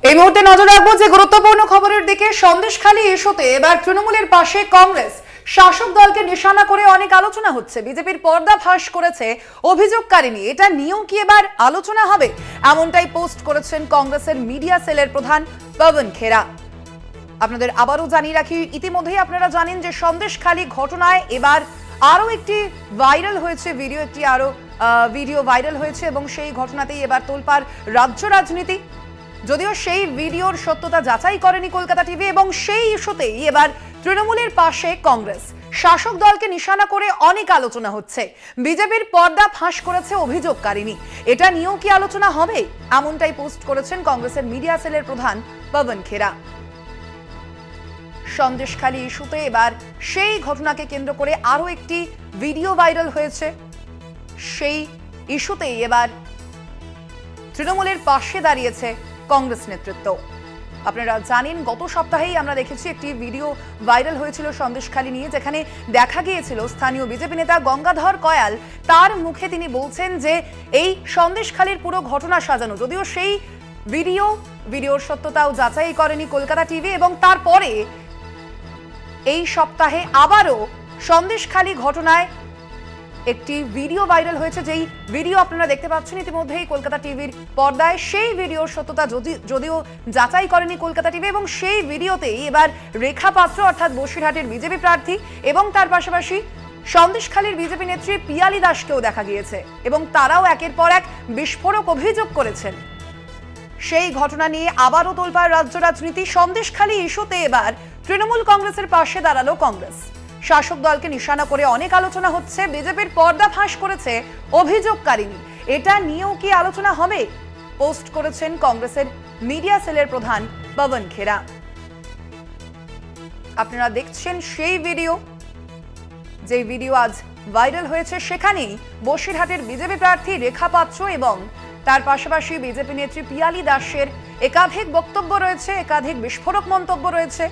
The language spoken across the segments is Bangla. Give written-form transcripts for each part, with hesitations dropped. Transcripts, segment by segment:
এই মুহূর্তে নজর রাখবো যে গুরুত্বপূর্ণ খবরের দিকে। সন্দেশখালী ইস্যুতে এবার তৃণমূলের পাশে কংগ্রেস। শাসক দলকে নিশানা করে অনেক আলোচনা হচ্ছে। বিজেপির পর্দা ফাঁস করেছে অভিযোগকারী নিয়ে, এটা নিয়েও কি এবার আলোচনা হবে? এমনটাই পোস্ট করেছেন কংগ্রেসের মিডিয়া সেলের প্রধান পবন খেরা। আপনাদের আবারও জানিয়ে রাখি, ইতিমধ্যেই আপনারা জানেন যে সন্দেশখালী ঘটনায় এবার আরো একটি ভাইরাল হয়েছে ভিডিও ভাইরাল হয়েছে এবং সেই ঘটনাতেই এবার তোলপাড় রাজ্য রাজনীতি। যদিও সেই ভিডিওর সত্যতা যাচাই করেনি কলকাতা টিভি এবং সেই ইস্যুতেই এবার তৃণমূলের পাশে কংগ্রেস। শাসক দলকে নিশানা করে অনেক আলোচনা হচ্ছে। বিজেপির পর্দা ফাঁস করেছে অভিযোগকারিনী, এটা নিয়েও কি আলোচনা হবে? এমনটাই পোস্ট করেছেন কংগ্রেসের মিডিয়া সেলের প্রধান পবন খেরা। সন্দেশখালী ইস্যুতে এবার সেই ঘটনাকে কেন্দ্র করে আরো একটি ভিডিও ভাইরাল হয়েছে। সেই ইস্যুতেই এবার তৃণমূলের পাশে দাঁড়িয়েছে কংগ্রেস নেতৃত্ব। আপনারা জানেন, গত সপ্তাহেই আমরা দেখেছি একটি ভিডিও ভাইরাল হয়েছিল সন্দেশখালী নিয়ে, যেখানে দেখা গিয়েছিল স্থানীয় বিজেপি নেতা গঙ্গাধর কয়াল, তার মুখে তিনি বলছেন যে এই সন্দেশখালীর পুরো ঘটনা সাজানো। যদিও সেই ভিডিওর সত্যতাও যাচাই করেনি কলকাতা টিভি এবং তারপরে এই সপ্তাহে আবারও সন্দেশখালী ঘটনায় একটি ভিডিও ভাইরাল হয়েছে। যেই ভিডিও আপনারা দেখতে পাচ্ছেন ইতিমধ্যেই কলকাতা টিভির পর্দায়, সেই ভিডিওর সত্যতা যদিও যাচাই করেনি কলকাতা টিভি এবং সেই ভিডিওতেই এবার রেখা পাত্র অর্থাৎ বসিরহাটের বিজেপি প্রার্থী এবং তার পাশাপাশি সন্দেশখালীর বিজেপি নেত্রী পিয়ালি দাসকেও দেখা গিয়েছে এবং তারাও একের পর এক বিস্ফোরক অভিযোগ করেছেন। সেই ঘটনা নিয়ে আবারও তোলপাড় রাজ্য রাজনীতি। সন্দেশখালী ইস্যুতে এবার তৃণমূল কংগ্রেসের পাশে দাঁড়ালো কংগ্রেস। শাসক দলকে নিশানা করে অনেক আলোচনা হচ্ছে। বিজেপির পর্দা ফাঁস করেছে অভিযোগকারিনী, এটা নিয়েও কি আলোচনা হবে? পোস্ট করেছেন কংগ্রেসের মিডিয়া সেলের প্রধান পবন খেরা। আপনারা দেখছেন সেই ভিডিও, যে ভিডিও আজ ভাইরাল হয়েছে। সেখানেই বসিরহাটের বিজেপি প্রার্থী রেখা পাত্র এবং তার পাশাপাশি বিজেপি নেত্রী পিয়ালি দাসের একাধিক বক্তব্য রয়েছে, একাধিক বিস্ফোরক মন্তব্য রয়েছে।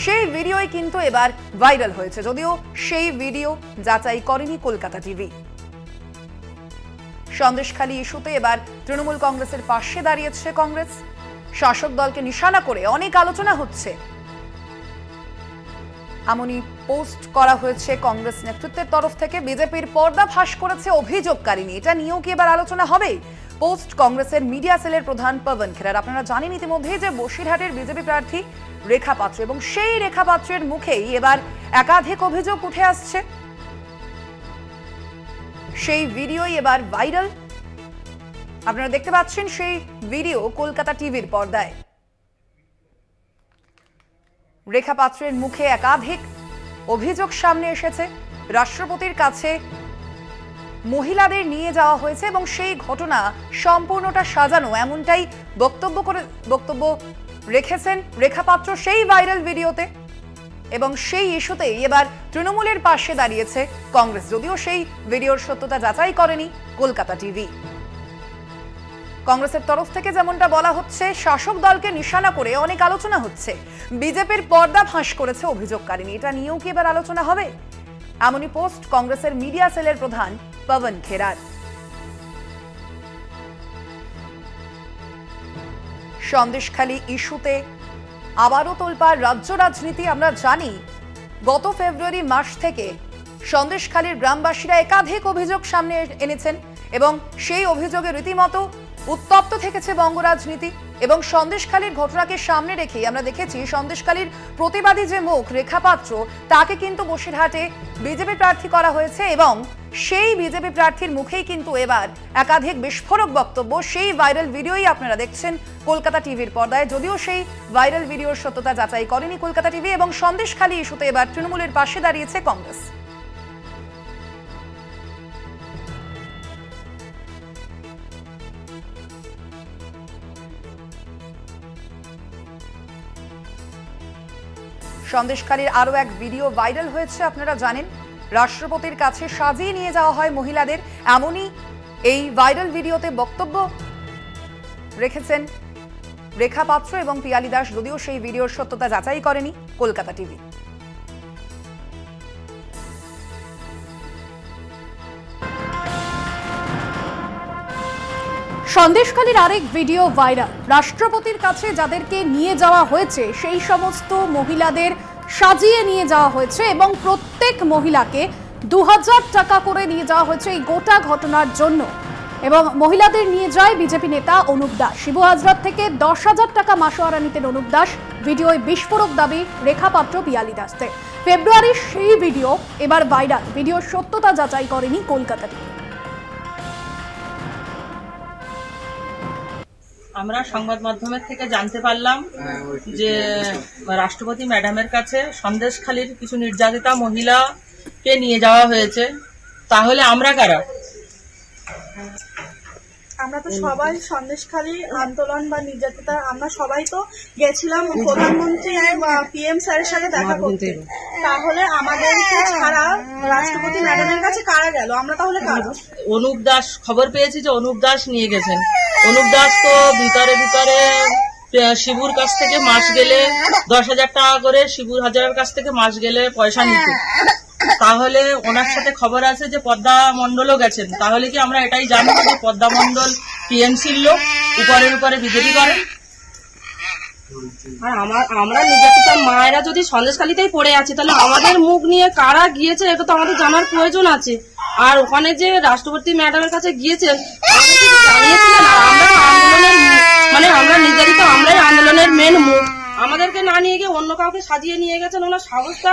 সেই ভিডিওই কিন্তু এবার ভাইরাল হয়েছে, যদিও সেই ভিডিও যাচাই করেনি কলকাতা টিভি। সন্দেশখালী ইস্যুতে এবার তৃণমূল কংগ্রেসের পাশে দাঁড়িয়েছে কংগ্রেস। শাসক দলকে নিশানা করে অনেক আলোচনা হচ্ছে, এমনই পোস্ট করা হয়েছে কংগ্রেস নেতৃত্বের তরফ থেকে। বিজেপির পর্দা ফাঁস করেছে অভিযোগকারিনী, এটা নিয়েও কি এবার আলোচনা হবে? পোস্ট কংগ্রেসের মিডিয়া সেলের প্রধান পবন খেরার। আপনারা জানেন ইতিমধ্যে যে বসিরহাটের বিজেপি প্রার্থী রেখা পাত্র এবং সেই রেখা পাত্রের মুখেই এবার একাধিক অভিযোগ উঠে আসছে। সেই ভিডিওই এবার ভাইরাল। আপনারা দেখতে পাচ্ছেন সেই ভিডিও কলকাতা টিভির পর্দায়। রেখা পাত্রের মুখে একাধিক অভিযোগ সামনে এসেছে। রাষ্ট্রপতির কাছে মহিলাদের নিয়ে যাওয়া হয়েছে এবং সেই ঘটনা সম্পূর্ণটা সাজানো, এমনটাই বক্তব্য রেখেছেন রেখা পাত্র সেই ভাইরাল ভিডিওতে এবং সেই ইস্যুতেই এবার তৃণমূলের পাশে দাঁড়িয়েছে কংগ্রেস। যদিও সেই ভিডিওর সত্যতা যাচাই করেনি কলকাতা টিভি। কংগ্রেসের তরফ থেকে যেমনটা বলা হচ্ছে, শাসক দলকে নিশানা করে অনেক আলোচনা হচ্ছে। বিজেপির পর্দা ফাঁস করেছে অভিযোগকারিনী, এটা নিয়েও কি এবার আলোচনা হবে? এমনই পোস্ট কংগ্রেসের মিডিয়া সেলের প্রধান পবন খেরার। সন্দেশখালী ইস্যুতে আবারও তোলপাড় রাজ্য রাজনীতি। আমরা জানি গত ফেব্রুয়ারি মাস থেকে সন্দেশখালীর গ্রামবাসীরা একাধিক অভিযোগ সামনে এনেছেন এবং সেই অভিযোগে রীতিমতো উত্তপ্ত থেকেছে বঙ্গ রাজনীতি। এবং সন্দেশখালীর ঘটনাকে সামনে রেখেই আমরা দেখেছি সন্দেশখালীর প্রতিবাদী যে মুখ রেখা পাত্র, তাকে কিন্তু বসিরহাটে বিজেপি প্রার্থী করা হয়েছে এবং সেই বিজেপি প্রার্থীর মুখেই কিন্তু এবার একাধিক বিস্ফোরক বক্তব্য। সেই ভাইরাল ভিডিওই আপনারা দেখছেন কলকাতা টিভির পর্দায়। যদিও সেই ভাইরাল ভিডিওর সত্যতা যাচাই করেনি কলকাতা টিভি এবং সন্দেশখালী ইস্যুতে এবার তৃণমূলের পাশে দাঁড়িয়েছে কংগ্রেস। সন্দেশখালীর আরো এক ভিডিও ভাইরাল হয়েছে। আপনারা জানেন রাষ্ট্রপতির কাছে সাজিয়ে নিয়ে যাওয়া হয় মহিলাদের, এমনই এই ভাইরাল ভিডিওতে বক্তব্য রেখেছেন রেখা পাত্র এবং পিয়ালি দাস। যদিও সেই ভিডিওর সত্যতা যাচাই করেনি কলকাতা টিভি। সন্দেশখালীর আরেক ভিডিও ভাইরাল। রাষ্ট্রপতির কাছে যাদেরকে নিয়ে যাওয়া হয়েছে সেই সমস্ত মহিলাদের সাজিয়ে নিয়ে যাওয়া হয়েছে এবং প্রত্যেক মহিলাকে 2000 টাকা করে নিয়ে যাওয়া হয়েছে এই গোটা ঘটনার জন্য। এবং মহিলাদের নিয়ে যায় বিজেপি নেতা অনুপ দাস। শিবু হাজরাত থেকে 10,000 টাকা মাসোয়ারা নিতেন অনুপ দাস। ভিডিওয় বিস্ফোরক দাবি রেখা পাত্র, পিয়ালি দাসতে। ফেব্রুয়ারির সেই ভিডিও এবার ভাইরাল। ভিডিওর সত্যতা যাচাই করেনি কলকাতা থেকে। আমরা সংবাদ মাধ্যমের থেকে জানতে পারলাম যে রাষ্ট্রপতি ম্যাডামের কাছে সন্দেশখালীর কিছু নির্যাতিতা মহিলাকে নিয়ে যাওয়া হয়েছে। তাহলে আমরা কারা? আমরা তো সবাই সন্দেশখালী আন্দোলন বা নির্যাতিতা, আমরা সবাই তো গেছিলাম প্রধানমন্ত্রী PM স্যারের সাথে দেখা করতে। তাহলে আমাদেরকে ছাড়া রাষ্ট্রপতি ম্যাডামের কাছে কারা গেল? আমরা তাহলে কারা? অনুপ দাস, খবর পেয়েছি যে অনুপ দাস নিয়ে গেছেন। অনুপ দাস তো ভিতরে শিবুর কাছ থেকে মাস গেলে 10,000 টাকা করে, শিবুর হাজারের কাছ থেকে মাস গেলে পয়সা নিত। তাহলে ওনার সাথে খবর আছে যে পদ্মা মন্ডলও গেছেন। তাহলে কি আমরা এটাই জানবো যে পদ্মা মন্ডল টিএমসির লোক, উপরে বিজেপি করে? আর আমরা নির্যাতিতা মায়েরা যদি সন্দেশখালীতেই পড়ে আছি, তাহলে আমাদের মুখ নিয়ে কারা গিয়েছে এটা তো আমাদের জানার প্রয়োজন আছে। আর ওখানে যে রাষ্ট্রপতি ম্যাডামের কাছে গিয়েছেন জানিয়েছিলেন, আর আমরা আন্দোলনের আমরা নির্যাতিত, আমরাই আন্দোলনের মেন মুখ। আমাদেরকে না নিয়ে গিয়ে অন্য কাউকে সাজিয়ে নিয়ে গেছেন। ওনার সাহসটা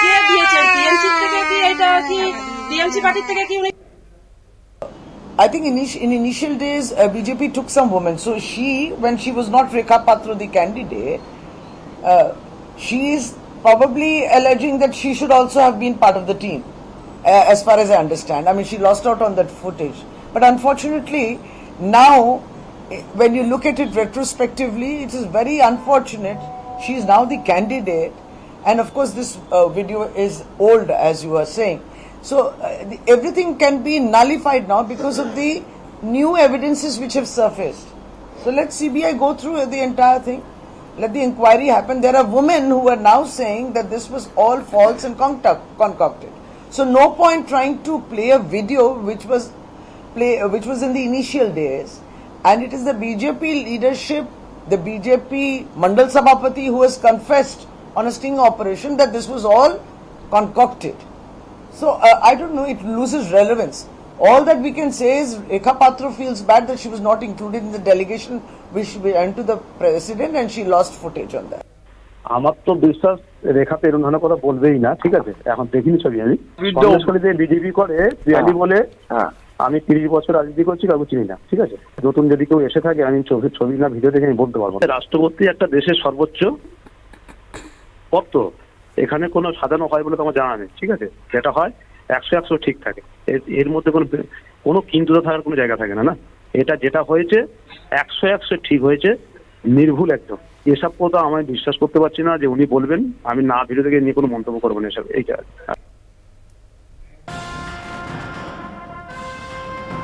কে দিয়েছেন? টিএমসি থেকে কি এটা কি টিএমসি পার্টির থেকে কি উনি? I think in initial days, BJP took some women. So when she was not Rekha Patra, the candidate, she is probably alleging that she should also have been part of the team, as far as I understand. I mean, she lost out on that footage. But unfortunately, now, when you look at it retrospectively, it is very unfortunate. She is now the candidate. And of course, this video is old, as you are saying. So everything can be nullified now because of the new evidences which have surfaced. So let CBI go through the entire thing. Let the inquiry happen. There are women who are now saying that this was all false and concocted. So no point trying to play a video which was in the initial days. And it is the BJP leadership, the BJP Mandal Sabhapati, who has confessed on a sting operation that this was all concocted. So I don't know, it loses relevance. All that we can say is Rekha Patra feels bad that she was not included in the delegation which went to the president, and she lost footage on that. আমার তো বিশ্বাস রেখা তো এরকম ধরনের কথা বলবেই না, ঠিক আছে? এখন দেখিনি ছবি, আমি সন্দেশখালীতে বিজেপি করে পিয়ালি বলে, আমি 30 বছর রাজনীতি করছি, কাউকে চিনি না, ঠিক আছে? নতুন যদি কেউ এসে থাকে, আমি ছবি না ভিডিও দেখে আমি বলতে পারবো। রাষ্ট্রপতি একটা দেশের সর্বোচ্চ পদ, এখানে কোনো সাজানো হয় বলে তো আমার জানা নেই, ঠিক আছে? যেটা হয় 100 ঠিক থাকে, এর মধ্যে কোনো কিন্তু থাকার কোনো জায়গা থাকে না। না, এটা যেটা হয়েছে 100 ঠিক হয়েছে, নির্ভুল একদম। এসব কথা আমি বিশ্বাস করতে পারছি না যে উনি বলবেন। আমি না ভিডিও থেকে নিয়ে কোনো মন্তব্য করবো না এসব। এইটা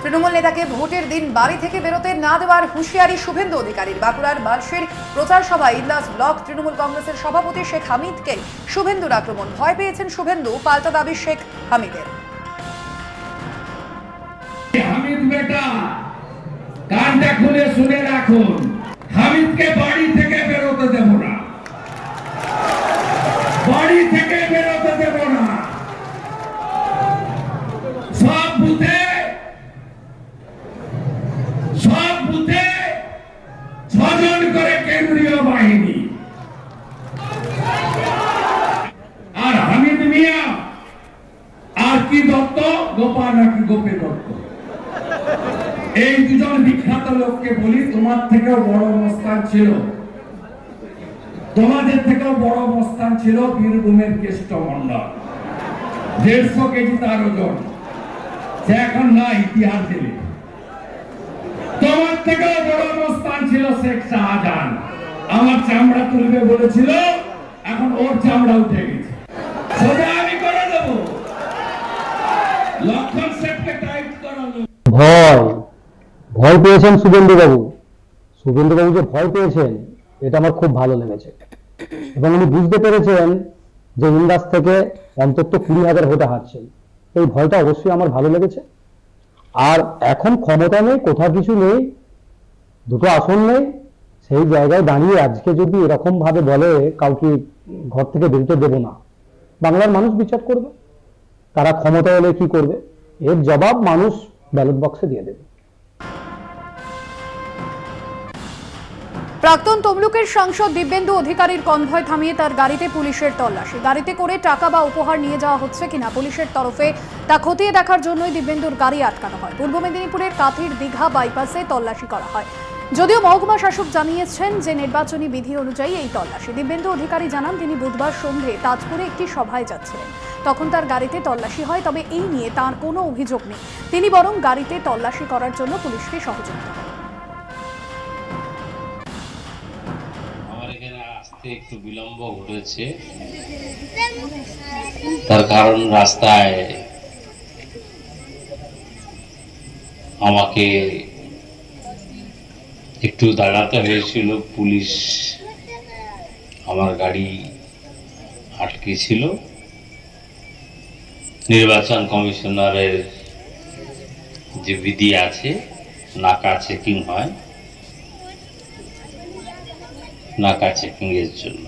তৃণমূল নেতাকে ভোটের দিন বাড়ি থেকে বেরোতে না দেওয়ার হুঁশিয়ারি শুভেন্দু অধিকারীর। বাঁকুড়ার বালশির প্রচার সভায় ইন্দাস ব্লক তৃণমূল কংগ্রেসের সভাপতি শেখ হামিদকে শুভেন্দুর আক্রমণ। ভয় পেয়েছেন শুভেন্দু, পাল্টা দাবি শেখ হামিদের। হামিদ বেটা, কানটা খুলে শুনে রাখুন, হামিদকে বাড়ি থেকে বেরোতে দেব না, বাড়ি থেকে বেরোতে দেব না। সব বুথে 6 জন করে কেন্দ্রীয় বাহিনী। আর হামিদ মিয়া আর কি দত্ত, গোপা নাকি গোপী দত্ত, এই দুজন বিখ্যাত লোককে বলি, তোমার থেকেও বড় মস্তান ছিল, তোমাদের থেকেও বড় মস্তান ছিল বীরভূমের কেষ্ট মন্ডল, 150 কেজি তার ওজন, সে এখন না, ইতিহাস দিলে। তোমার থেকেও বড় মস্তান ছিল শেখ শাহজাহান, আমার চামড়া তুলবে বলেছিল, এখন ওর চামড়া উঠে গেছে, সোজা আমি করে দেব। লক্ষণ সেটকে টাইট করালো। ভয় পেয়েছেন শুভেন্দু বাবু যে ভয় পেয়েছেন, এটা আমার খুব ভালো লেগেছে। এবং উনি বুঝতে পেরেছেন যে ইন্দাস থেকে অন্তত 20,000 ভোটে হারছেন। এই ভয়টা অবশ্যই আমার ভালো লেগেছে। আর এখন ক্ষমতা নেই, কোথাও কিছু নেই, দুটো আসন নেই, সেই জায়গায় দাঁড়িয়ে আজকে যদি এরকম ভাবে বলে কাউকে ঘর থেকে বেরোতে দেবো না, বাংলার মানুষ বিচার করবে তারা ক্ষমতা হলে কি করবে, এর জবাব মানুষ ব্যালট বক্সে দিয়ে দেবে। প্রাক্তন তমলুকের সাংসদ দিব্যেন্দু অধিকারীর কনভয় থামিয়ে তার গাড়িতে পুলিশের তল্লাশি। গাড়িতে করে টাকা বা উপহার নিয়ে যাওয়া হচ্ছে কিনা পুলিশের তরফে তা খতিয়ে দেখার জন্যই দিব্যেন্দুর গাড়ি আটকানো হয়। পূর্ব মেদিনীপুরের কাথির দীঘা বাইপাসে তল্লাশি করা হয়। যদিও মহকুমা শাসক জানিয়েছেন যে নির্বাচনী বিধি অনুযায়ী এই তল্লাশি। দিব্যেন্দু অধিকারী জানান তিনি বুধবার সন্ধ্যে তাজপুরে একটি সভায় যাচ্ছিলেন, তখন তার গাড়িতে তল্লাশি হয়। তবে এই নিয়ে তার কোনো অভিযোগ নেই, তিনি বরং গাড়িতে তল্লাশি করার জন্য পুলিশকে সহযোগিতা করেন। একটু বিলম্ব ঘটেছে, তার কারণ রাস্তায় আমাকে একটু দাঁড়াতে হয়েছিল, পুলিশ আমার গাড়ি আটকে ছিল। নির্বাচন কমিশনারের যে বিধি আছে, নাকা চেকিং হয়, নাকা চেকিং এর জন্য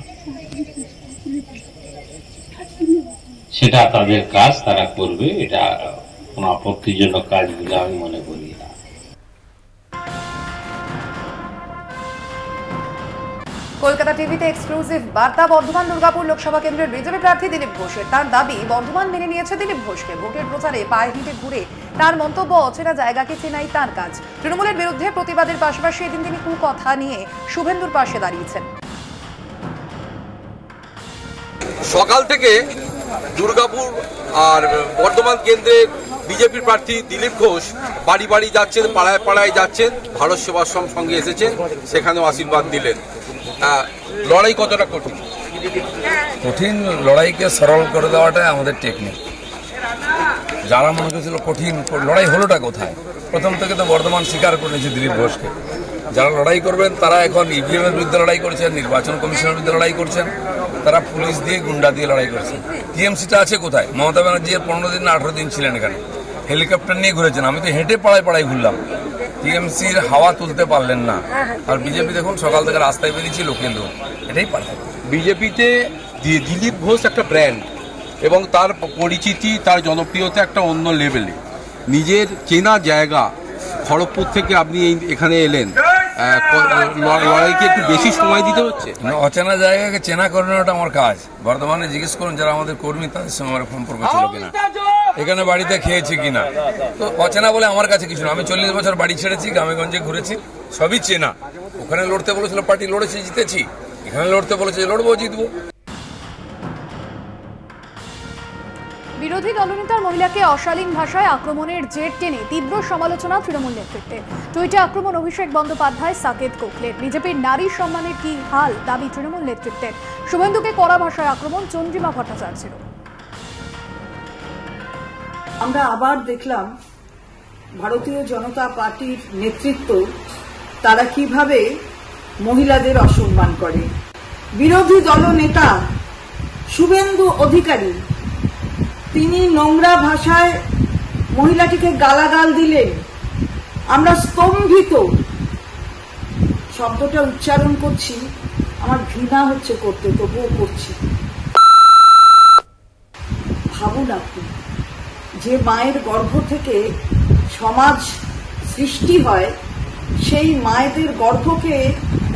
সেটা তাদের কাজ, তারা করবে, এটা কোনো আপত্তিজনক কাজ বলে আমি মনে করি না। কলকাতা টিভিতে এক্সক্লুসিভ বার্তা। বর্ধমান দুর্গাপুর লোকসভা কেন্দ্রের বিজেপি প্রার্থী দিলীপ ঘোষের। তার দাবি বর্ধমান মেনে নিয়েছে দিলীপ ঘোষকে। ভোটের প্রচারে পায়ে হেঁটে ঘুরে তার মন্তব্য, অচেনা জায়গাকে চেনাই তার কাজ। তৃণমূলের বিরুদ্ধে প্রতিবাদের পাশাপাশি এদিন তিনি কুকথা নিয়ে শুভেন্দুর পাশে দাঁড়িয়েছেন। সকাল থেকে দুর্গাপুর আর বর্ধমান কেন্দ্রের বিজেপির প্রার্থী দিলীপ ঘোষ বাড়ি বাড়ি যাচ্ছেন, পাড়ায় পাড়ায় যাচ্ছেন, ভারত সেবাশ্রম সঙ্গে এসেছেন, সেখানেও আশীর্বাদ দিলেন। লড়াই কতটা কঠিন? কঠিন লড়াইকে সরল করে দেওয়াটাই আমাদের টেকনিক। যারা মনে করছিল কঠিন লড়াই হলোটা কোথায়, প্রথম থেকে তো বর্ধমান স্বীকার করে নিয়েছে দিলীপ ঘোষকে। যারা লড়াই করবেন তারা এখন ইভিএম এর বিরুদ্ধে লড়াই করছেন, নির্বাচন কমিশনের বিরুদ্ধে লড়াই করছেন, তারা পুলিশ দিয়ে গুন্ডা দিয়ে লড়াই করছেন। টিএমসিটা আছে কোথায়? মমতা ব্যানার্জি 15 দিন না 18 দিন ছিলেন এখানে, হেলিকপ্টার নিয়ে ঘুরেছেন, আমি তো হেঁটে পাড়ায় পাড়ায় ঘুরলাম, টিএমসির হাওয়া তুলতে পারলেন না। আর বিজেপি দেখুন সকাল থেকে রাস্তায় বেরিয়েছি, লোকের লোক, এটাই পার্থক্য। বিজেপিতে দিলীপ ঘোষ একটা ব্র্যান্ড এবং তার পরিচিতি, তার জনপ্রিয়তা একটা অন্য লেভেলে। নিজের চেনা জায়গা খড়গপুর থেকে আপনি এখানে এলেন, লড়াইকে একটু বেশি সময় দিতে হচ্ছে। অচেনা জায়গাকে চেনা করানোটা আমার কাজ। বর্তমানে জিজ্ঞেস করুন যারা আমাদের কর্মী, তাদের সঙ্গে আমার সম্পর্ক ছিল কিনা, এখানে বাড়িতে খেয়েছি কিনা। তো অচেনা বলে আমার কাছে কিছু না। আমি 40 বছর বাড়ি ছেড়েছি, গ্রামেগঞ্জে ঘুরেছি, সবই চেনা। ওখানে লড়তে বলেছিল পার্টি, লড়েছি, জিতেছি। এখানে লড়তে বলেছে, লড়বো, জিতবো। বিরোধী দলনেতার মহিলাকে অশালীন ভাষায় আক্রমণের জের টেনে তীব্র সমালোচনা তৃণমূল নেতৃত্বে। টুইটে আক্রমণ অভিষেক বন্দ্যোপাধ্যায়, সাকেত কোকলের। বিজেপির নারী সম্মানের কি হাল, দাবি তৃণমূল নেতৃত্বের। শুভেন্দুকে কড়া ভাষায় আক্রমণ চন্দ্রিমা ভট্টাচার্যের। আমরা আবার দেখলাম ভারতীয় জনতা পার্টির নেতৃত্ব তারা কিভাবে মহিলাদের অসম্মান করে। বিরোধী দলনেতা শুভেন্দু অধিকারী তিনি নোংরা ভাষায় মহিলাটিকে গালাগাল দিলেন। আমরা স্তম্ভিত। শব্দটা উচ্চারণ করছি, আমার ঘৃণা হচ্ছে করতে, তবুও করছি। ভাবুন আপনি, যে মায়ের গর্ভ থেকে সমাজ সৃষ্টি হয়, সেই মায়েদের গর্ভকে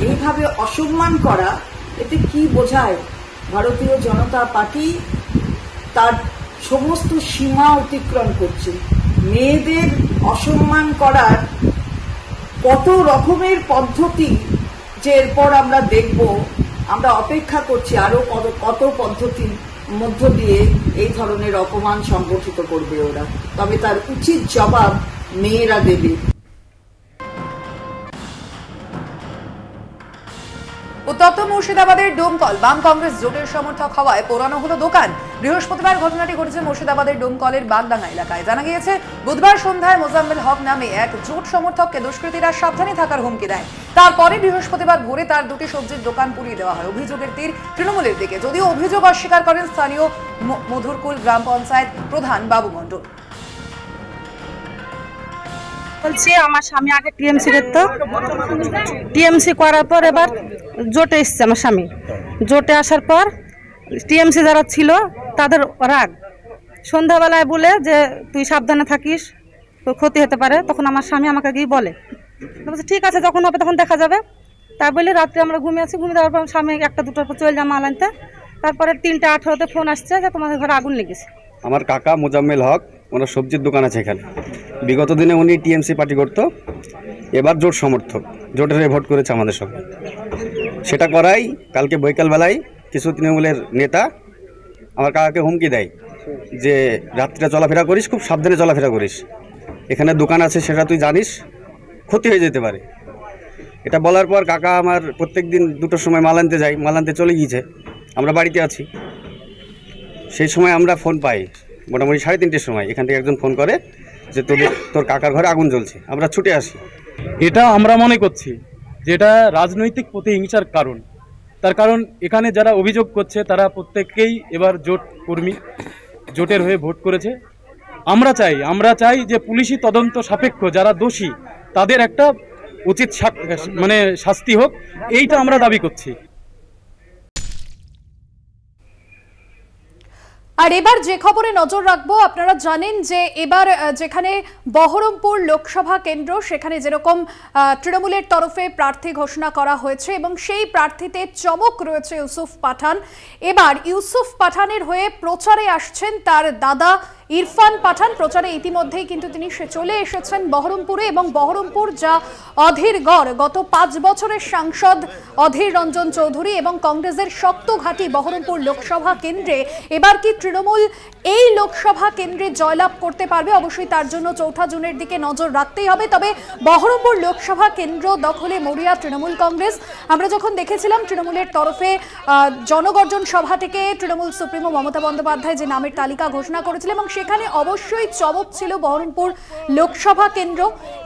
এইভাবে অসম্মান করা, এতে কি বোঝায়? ভারতীয় জনতা পার্টি তার সমস্ত সীমা অতিক্রম করছে। মেয়েদের অসম্মান করার কত রকমের পদ্ধতি যে এরপর আমরা দেখব, আমরা অপেক্ষা করছি আরো কত পদ্ধতির মধ্য দিয়ে এই ধরনের অপমান সংগঠিত করবে ওরা। তবে তার উচিত জবাব মেয়েরা দেবে। উত্তপ্ত মুর্শিদাবাদের ডোমকল। বাম কংগ্রেস জোটের সমর্থক হওয়ায় পোড়ানো হলো দোকান। বৃহস্পতিবার ঘটনাটি ঘটেছে মুর্শিদাবাদের ডোমকলের বাগডাঙ্গা এলাকায়। জানা গিয়েছে, বুধবার সন্ধ্যায় মোজাম্মেল হক নামে এক জোট সমর্থককে দুষ্কৃতীরা সাবধানে থাকার হুমকি দেয়। তারপরে বৃহস্পতিবার ভোরে তার দুটি সবজির দোকান পুড়িয়ে দেওয়া হয়। অভিযোগের তীর তৃণমূলের দিকে, যদিও অভিযোগ অস্বীকার করেন স্থানীয় মধুরকুল গ্রাম পঞ্চায়েত প্রধান বাবু মণ্ডল। বলছি আমার স্বামী আগে টিএমসি করতো, টিএমসি করার পর এবার জোটে এসছে আমার স্বামী। জোটে আসার পর টিএমসি যারা ছিল তাদের রাগ, সন্ধ্যাবেলায় বলে যে তুই সাবধানে থাকিস, তোর ক্ষতি হতে পারে। তখন আমার স্বামী আমাকে গিয়ে বলে, বলছে ঠিক আছে যখন হবে তখন দেখা যাবে। তাই বলে রাত্রে আমরা ঘুমিয়ে আছি, ঘুমিয়ে যাওয়ার পর স্বামী 1টা 2টার পর চলে যায় মাল আনতে। তারপরে 3টা 18-তে ফোন আসছে যে তোমাদের ঘরে আগুন লেগেছে। আমার কাকা মোজাম্মেল হক, ওনার সবজির দোকান আছে এখানে। বিগত দিনে উনি টিএমসি পার্টি করতো, এবার জোট সমর্থক, জোটের ভোট করেছে আমাদের সঙ্গে। সেটা করাই কালকে বৈকালবেলায় কিছু তৃণমূলের নেতা আমার কাকাকে হুমকি দেয় যে রাত্রিটা চলাফেরা করিস, খুব সাবধানে চলাফেরা করিস, এখানে দোকান আছে সেটা তুই জানিস, ক্ষতি হয়ে যেতে পারে। এটা বলার পর কাকা আমার প্রত্যেক দিন 2টোর সময় মাল আনতে যাই, মাল আনতে চলে গিয়েছে, আমরা বাড়িতে আছি। সেই সময় আমরা ফোন পাই মোটামুটি 3:30-র সময়, এখান থেকে একজন ফোন করে যে তোর কাকার ঘরে আগুন জ্বলছে। আমরা ছুটে আসি। এটা আমরা মনে করছি যে এটা রাজনৈতিক প্রতিহিংসার কারণ। তার কারণ এখানে যারা অভিযোগ করছে তারা প্রত্যেককেই এবার জোট কর্মী, জোটের হয়ে ভোট করেছে। আমরা চাই যে পুলিশি তদন্ত সাপেক্ষ যারা দোষী তাদের একটা উচিত শাস্তি হোক, এইটা আমরা দাবি করছি। আর এবার যে খবরে নজর রাখবো, আপনারা জানেন যে এবার যেখানে বহরমপুর লোকসভা কেন্দ্র, সেখানে যেরকম তৃণমূলের তরফে প্রার্থী ঘোষণা করা হয়েছে এবং সেই প্রার্থীতে চমক রয়েছে ইউসুফ পাঠান। এবার ইউসুফ পাঠানের হয়ে প্রচারে আসছেন তার দাদা ইরফান পাঠান। প্রচারে ইতিমধ্যেই কিন্তু তিনি চলে এসেছেন বহরমপুরে, এবং বহরমপুর যা অধীর গড়, গত 5 বছরের সাংসদ অধীর রঞ্জন চৌধুরী এবং কংগ্রেসের শক্ত ঘাঁটি বহরমপুর লোকসভা কেন্দ্রে এবার কি তৃণমূল এই লোকসভা কেন্দ্রে জয়লাভ করতে পারবে? অবশ্যই তার জন্য 4 জুনের দিকে নজর রাখতেই হবে। তবে বহরমপুর লোকসভা কেন্দ্র দখলে মরিয়া তৃণমূল কংগ্রেস। আমরা যখন দেখেছিলাম তৃণমূলের তরফে জনগর্জন সভা থেকে তৃণমূল সুপ্রিমো মমতা বন্দ্যোপাধ্যায় যে নামের তালিকা ঘোষণা করেছিলেন, এবং সেখানে অবশ্যই চমক ছিল বহরমপুর লোকসভা কেন্দ্র।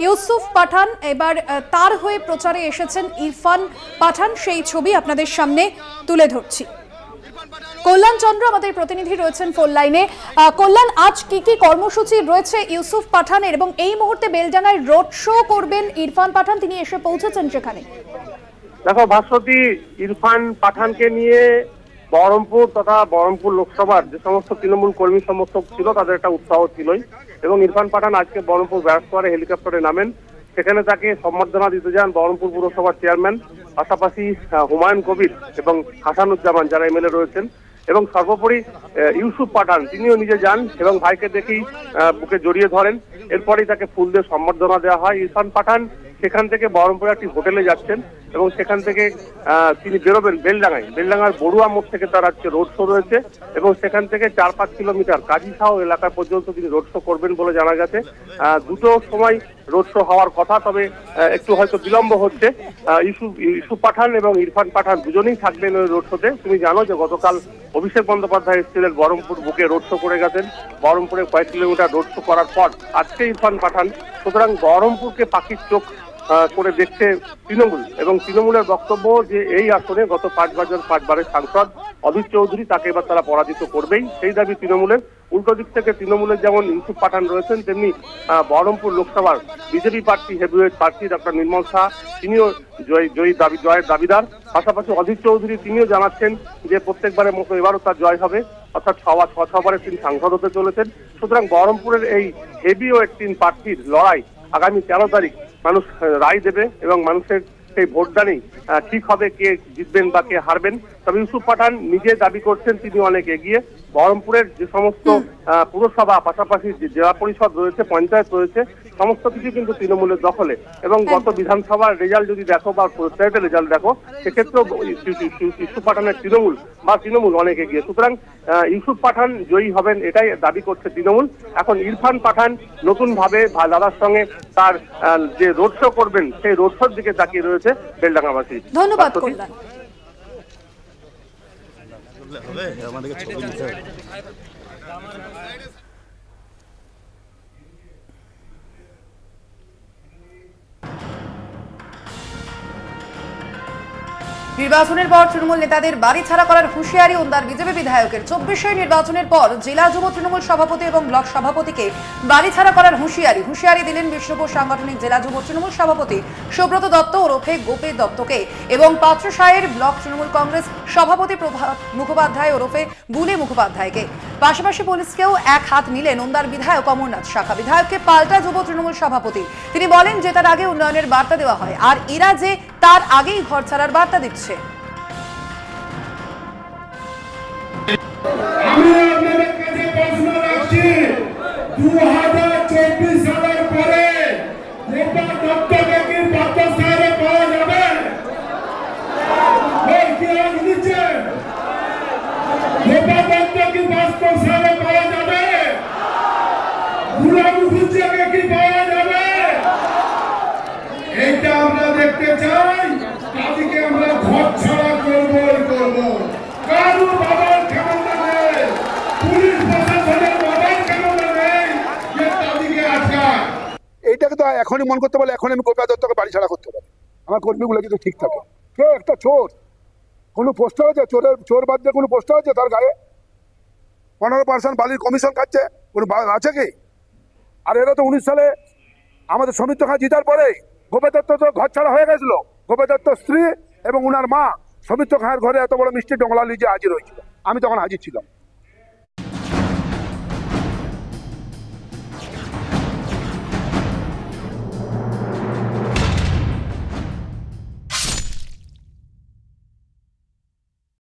ইউসুফ পাঠান এবার তার হয়ে প্রচারে এসেছেন ইরফান পাঠান, সেই ছবি আপনাদের সামনে তুলে ধরছি। কল্যাণ চন্দ্র আমাদের প্রতিনিধি রয়েছেন ফোন লাইনে। কল্যাণ, আজ কি কি কর্মসূচি রয়েছে ইউসুফ পাঠানের, এবং এই মুহূর্তে বেলডাঙায় রোড শো করবেন ইরফান পাঠান, তিনি এসে পৌঁছেছেন সেখানে? দেখো ভাস্বতী, ইরফান পাঠানকে নিয়ে বহরমপুর তথা বহরমপুর লোকসভার যে সমস্ত তৃণমূল কর্মী সমর্থক ছিল তাদের একটা উৎসাহ ছিলই, এবং ইরফান পাঠান আজকে বহরমপুর ব্যারাকপুরে হেলিকপ্টারে নামেন। সেখানে তাকে সম্বর্ধনা দিতে যান বহরমপুর পুরসভার চেয়ারম্যান, পাশাপাশি হুমায়ুন কবির এবং হাসানুজ্জামান যারা এমএলএ রয়েছেন, এবং সর্বোপরি ইউসুফ পাঠান তিনিও নিজে যান এবং ভাইকে দেখেই বুকে জড়িয়ে ধরেন। এরপরেই তাকে ফুল দিয়ে সম্বর্ধনা দেওয়া হয়। ইরফান পাঠান সেখান থেকে বহরমপুরে একটি হোটেলে যাচ্ছেন এবং সেখান থেকে তিনি বেরোবেন বেলডাঙ্গার বড়ুয়া মোড় থেকে তার আজকে রোড শো রয়েছে, এবং সেখান থেকে 4-5 কিলোমিটার কাজীসাহ এলাকা পর্যন্ত তিনি রোড শো করবেন বলে জানা গেছে। 2টোর সময় রোড শো হওয়ার কথা, তবে একটু হয়তো বিলম্ব হচ্ছে। ইউসুফ পাঠান এবং ইরফান পাঠান দুজনেই থাকবেন ওই রোড শোতে। তুমি জানো যে গতকাল অভিষেক বন্দ্যোপাধ্যায় এসেছিলেন বহরমপুর বুকে, রোড শো করে গেছেন। বহরমপুরে কয়েক কিলোমিটার রোড শো করার পর আজকে ইরফান পাঠান। সুতরাং বহরমপুরকে পাখির চোখ করে দেখছে তৃণমূল, এবং তৃণমূলের বক্তব্য যে এই আসনে গত 5বারের সাংসদ অধীর চৌধুরী, তাকে এবার তারা পরাজিত করবেই, সেই দাবি তৃণমূলের। উল্টো দিক থেকে তৃণমূলের যেমন ইউসুফ পাঠান রয়েছেন, তেমনি বহরমপুর লোকসভার বিজেপি প্রার্থী হেভিওয়েট প্রার্থী ডক্টর নির্মল শাহ, তিনিও জয়ের দাবিদার। পাশাপাশি অধীর চৌধুরী তিনিও জানাচ্ছেন যে প্রত্যেকবারের মতো এবারও তার জয় হবে, অর্থাৎ 6বারের তিনি সাংসদ হতে চলেছেন। সুতরাং বহরমপুরের এই হেভিওয়েট 3 প্রার্থীর লড়াই আগামী 13 তারিখ মানুষ রায় দেবে, এবং মানুষের সেই ভোটদানেই ঠিক হবে কে জিতবেন বা কে হারবেন। তবে ইউসুফ পাঠান নিজে দাবি করছেন তিনি অনেক এগিয়ে। বহরমপুরের যে সমস্ত পুরসভা, পাশাপাশি যে জেলা পরিষদ রয়েছে, পঞ্চায়েত রয়েছে, সমস্ত কিছু কিন্তু তৃণমূলের দখলে, এবং গত বিধানসভার রেজাল্ট যদি দেখো বা পঞ্চায়েতের রেজাল্ট দেখো, সেক্ষেত্রেও ইউসুফ পাঠানের তৃণমূল অনেক এগিয়ে। সুতরাং ইউসুফ পাঠান জয়ী হবেন এটাই দাবি করছে তৃণমূল। এখন ইরফান পাঠান নতুন ভাবে দাদার সঙ্গে তার যে রোড শো করবেন, সেই রোড শোর দিকে তাকিয়ে রয়েছে বেলডাঙ্গাবাসী। ধন্যবাদ কল্যাণ। নির্বাচনের পর তৃণমূল নেতাদের বাড়ি ছাড়া করার হুঁশিয়ারি ওন্দার বিজেপি বিধায়কের। 24 নির্বাচনের পর জেলা যুব তৃণমূল সভাপতি এবং ব্লক সভাপতিকে বাড়ি ছাড়া করার হুঁশিয়ারি দিলেন বিষ্ণুপুর সাংগঠনিক জেলা যুব তৃণমূল সভাপতি সুব্রত দত্ত ওরফে গোপী দত্তকে এবং পাত্রসায়ের ব্লক তৃণমূল কংগ্রেস সভাপতি প্রভাত মুখোপাধ্যায় ওরফে বুলে মুখোপাধ্যায়কে। পাশাপাশি পুলিশকেও এক হাত নিলেন ওন্দার বিধায়ক অমরনাথ শাখা। বিধায়ককে পাল্টা যুব তৃণমূল সভাপতি। তিনি বলেন যে তার আগে উন্নয়নের বার্তা দেওয়া হয়, আর এরা যে তার আগেই ঘর ছাড়ার বার্তা দিচ্ছে। আমি আপনাদের কাছে প্রশ্ন রাখছি, 2024 সালের পরে গোপা দত্তকে কি পাত্রসারে পাওয়া যাবে? এই কি আজ দিচ্ছে? গোপা দত্ত কি পাত্রসারে পাওয়া যাবে? বুড়া মুখুজ্জিকে কি পাওয়া যাবে? এইটা আমরা দেখতে চাই। তাদেরকে আমরা ঘর ছাড়া করবো। কারণ বাবার ক্ষমতা নেই, পুলিশ প্রশাসনের বাবার ক্ষমতা নেই যে তাদেরকে আটকায়। এইটাকে তো এখনই মন করতে পারলে এখন আমি গোপা দত্তকে বাড়ি ছাড়া করতে পারি। আমার কর্মীগুলো কিন্তু ঠিক থাকে। কে একটা চোর, কোনো পোস্টার আছে? চোর বাদ দিয়ে কোনো পোস্টার আছে তার গায়ে? 15% বালির কমিশন খাচ্ছে, কোনো আছে কি? আর এরা তো 19 সালে আমাদের সৌমিত্র খাঁ জিতার পরে গোপা দত্ত তো ঘর ছাড়া হয়ে গেছিল। গোপা দত্ত স্ত্রী এবং উনার মা সৌমিত্র খাঁয়ের ঘরে এত বড় মিষ্টি ডোংলা লিজে হাজির হয়েছিল। আমি তখন হাজির ছিলাম।